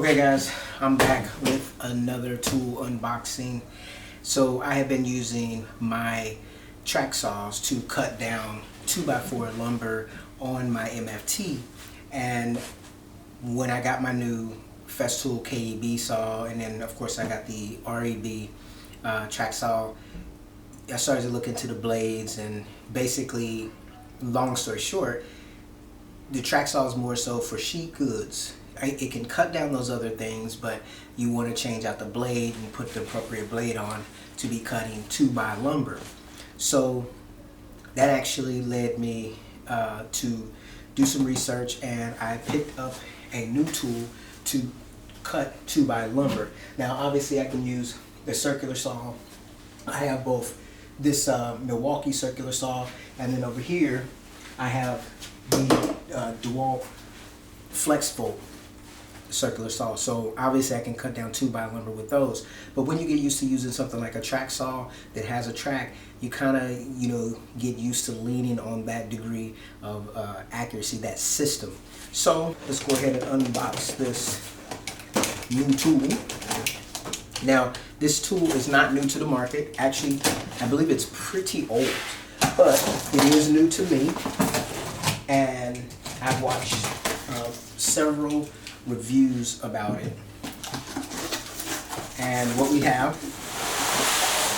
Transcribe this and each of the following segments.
Okay guys, I'm back with another tool unboxing. So I have been using my track saws to cut down 2x4 lumber on my MFT, and when I got my new Festool HKC saw, and then of course I got the REB track saw, I started to look into the blades, and basically, long story short, the track saw is more so for sheet goods. It can cut down those other things, but you want to change out the blade and put the appropriate blade on to be cutting 2x lumber. So that actually led me to do some research, and I picked up a new tool to cut 2x lumber. Now obviously I can use the circular saw. I have both this Milwaukee circular saw, and then over here I have the DeWalt flexible circular saw. So obviously I can cut down 2x lumber with those. But when you get used to using something like a track saw that has a track, you kind of get used to leaning on that degree of accuracy, that system. So let's go ahead and unbox this new tool. Now this tool is not new to the market. Actually, I believe it's pretty old, but it is new to me, and I've watched several reviews about it. And what we have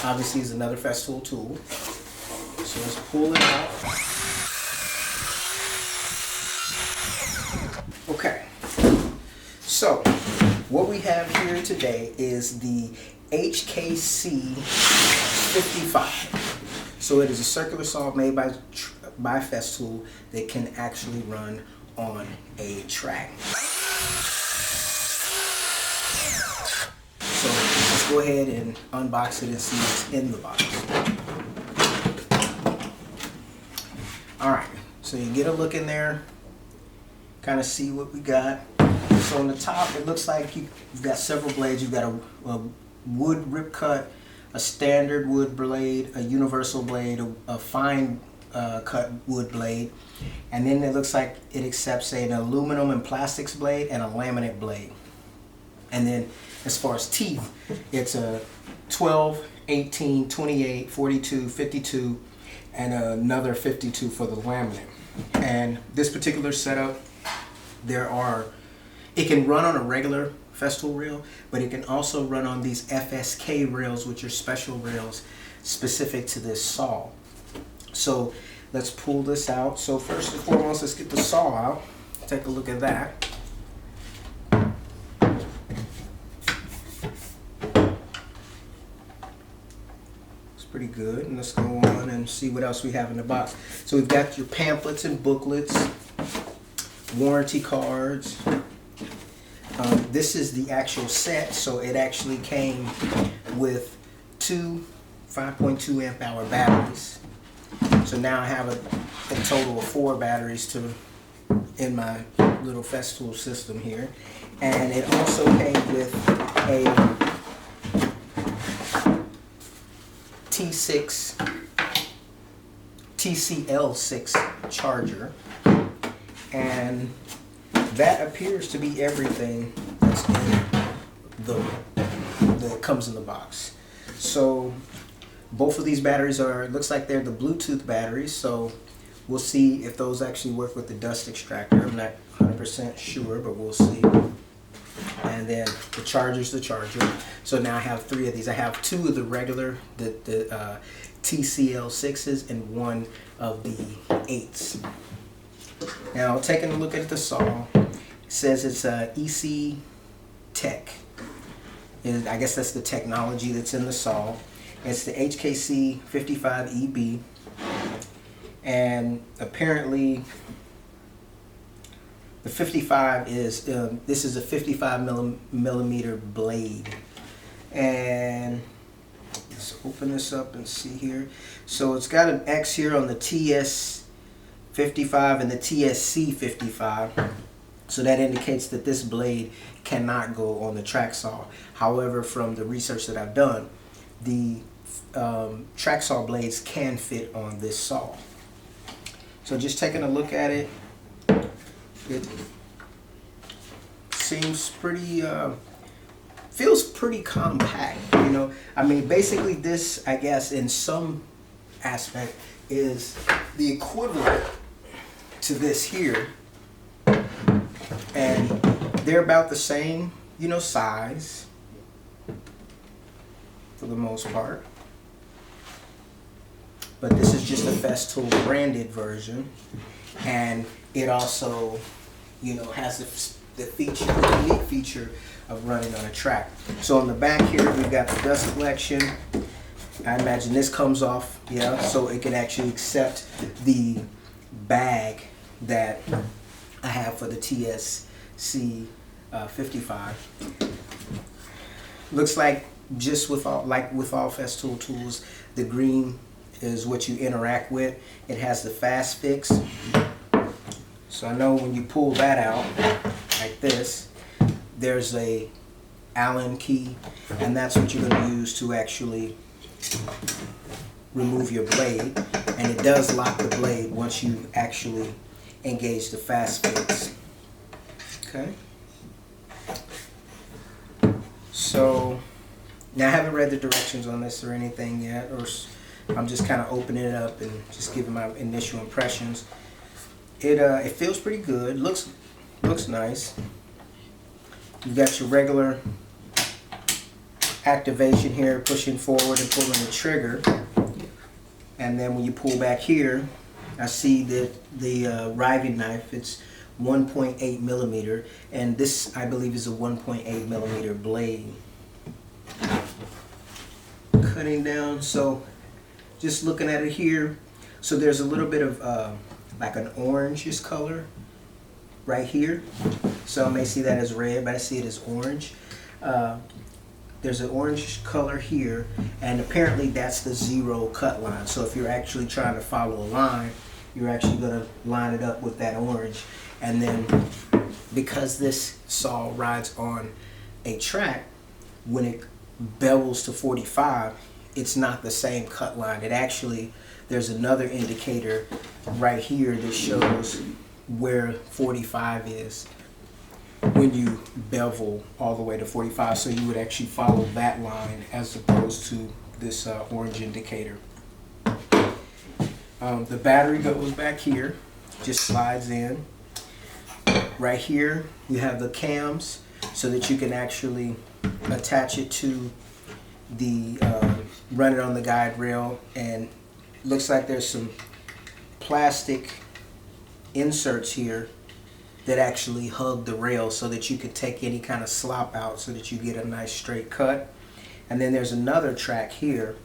obviously is another Festool tool. So let's pull it out. Okay, so what we have here today is the HKC 55. So it is a circular saw made by Festool that can actually run on a track. So let's go ahead and unbox it and see what's in the box. Alright, so you get a look in there, kind of see what we got. So on the top it looks like you've got several blades. You've got a wood rip cut, a standard wood blade, a universal blade, a fine cut wood blade, and then it looks like it accepts an aluminum and plastics blade and a laminate blade. And then as far as teeth, it's a 12, 18, 28, 42, 52, and another 52 for the laminate. And this particular setup, it can run on a regular Festool rail, but it can also run on these FSK rails, which are special rails specific to this saw. So let's pull this out. So first and foremost, let's get the saw out. Take a look at that. It's pretty good. And let's go on and see what else we have in the box. So we've got your pamphlets and booklets, warranty cards. This is the actual set, so it actually came with two 5.2 amp hour batteries. So now I have a total of 4 batteries in my little Festool system here. And it also came with a TCL6 charger. And that appears to be everything that's that comes in the box. So both of these batteries looks like they're the Bluetooth batteries, so we'll see if those actually work with the dust extractor. I'm not 100% sure, but we'll see. And then the charger's the charger. So now I have 3 of these. I have 2 of the regular, the TCL6s, and 1 of the 8s. Now, taking a look at the saw, it says it's EC Tech. I guess that's the technology that's in the saw. It's the HKC 55EB, and apparently the 55 is, this is a 55 millimeter blade. And let's open this up and see here. So it's got an X here on the TS 55 and the TSC 55. So that indicates that this blade cannot go on the track saw. However, from the research that I've done, the track saw blades can fit on this saw. So just taking a look at it, it seems pretty, feels pretty compact, you know. I mean, basically this, I guess, in some aspect is the equivalent to this here. And they're about the same, you know, size for the most part. But this is just a Festool branded version. And it also, you know, has the feature, the unique feature of running on a track. So on the back here, we've got the dust collection. I imagine this comes off, yeah, so it can actually accept the bag that I have for the TSC 55. Looks like just with all Festool tools, the green is what you interact with. It has the fast fix. So I know when you pull that out like this, there's a Allen key, and that's what you're going to use to actually remove your blade. And it does lock the blade once you actually engage the fast fix. Okay. So now I haven't read the directions on this or anything yet, or I'm just kind of opening it up and just giving my initial impressions. It feels pretty good. Looks nice. You got your regular activation here, pushing forward and pulling the trigger. And then when you pull back here, I see that the riving knife, it's 1.8 millimeter, and this I believe is a 1.8 millimeter blade. Cutting down, so just looking at it here, so there's a little bit of like an orangish color right here. Some may see that as red, but I see it as orange. There's an orange color here, and apparently that's the zero cut line. So if you're actually trying to follow a line, you're actually going to line it up with that orange. And then because this saw rides on a track, when it bevels to 45, it's not the same cut line. It actually, there's another indicator right here that shows where 45 is when you bevel all the way to 45. So you would actually follow that line as opposed to this orange indicator. The battery goes back here, just slides in. Right here you have the cams so that you can actually attach it to the run it on the guide rail, and looks like there's some plastic inserts here that actually hug the rail so that you could take any kind of slop out so that you get a nice straight cut. And then there's another track here,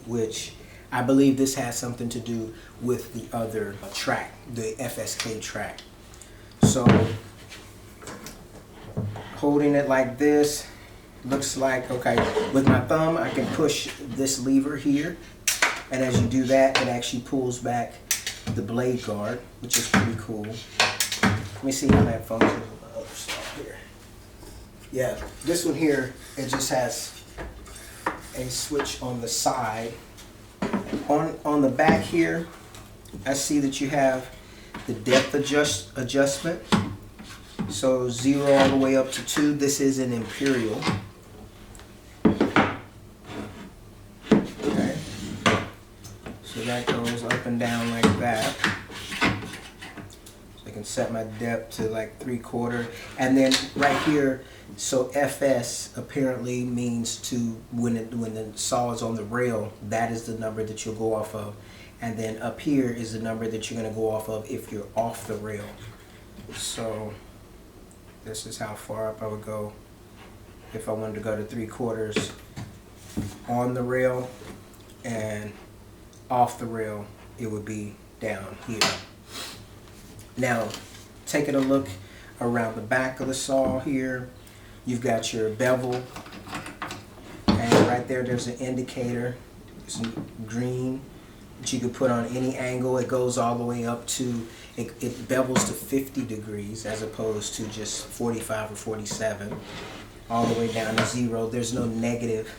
which I believe this has something to do with the other track, the FSK track. So holding it like this, looks like, okay, with my thumb I can push this lever here, and as you do that, it actually pulls back the blade guard, which is pretty cool. Let me see how that functions with the other stuff here. Yeah, this one here, it just has a switch on the side. On the back here, I see that you have the depth adjustment. So 0 all the way up to 2. This is an Imperial. Okay. So that goes up and down like that. So I can set my depth to like 3/4. And then right here, so FS apparently means to when the saw is on the rail, that is the number that you'll go off of. And then up here is the number that you're going to go off of if you're off the rail. So this is how far up I would go if I wanted to go to 3/4 on the rail, and off the rail it would be down here. Now taking a look around the back of the saw here, you've got your bevel, and right there's an indicator, some green, that you can put on any angle. It goes all the way up to, it bevels to 50 degrees as opposed to just 45 or 47, all the way down to 0. There's no negative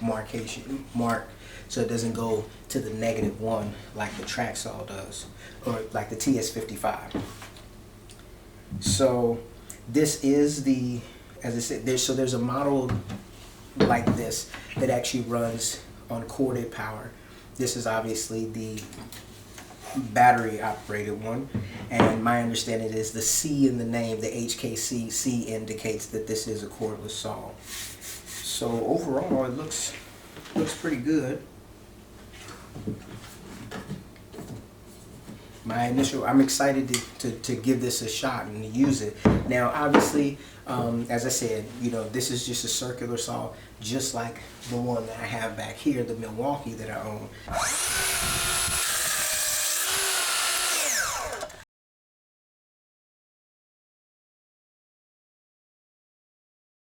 mark, so it doesn't go to the -1 like the track saw does, or like the TS55. So This is the, as I said, there's a model like this that actually runs on corded power. This is obviously the battery operated one, and my understanding is the C in the name, the HKC, C indicates that this is a cordless saw. So overall it looks pretty good. I'm excited to give this a shot and to use it. Now obviously, as I said, you know, this is just a circular saw, just like the one that I have back here, the Milwaukee that I own.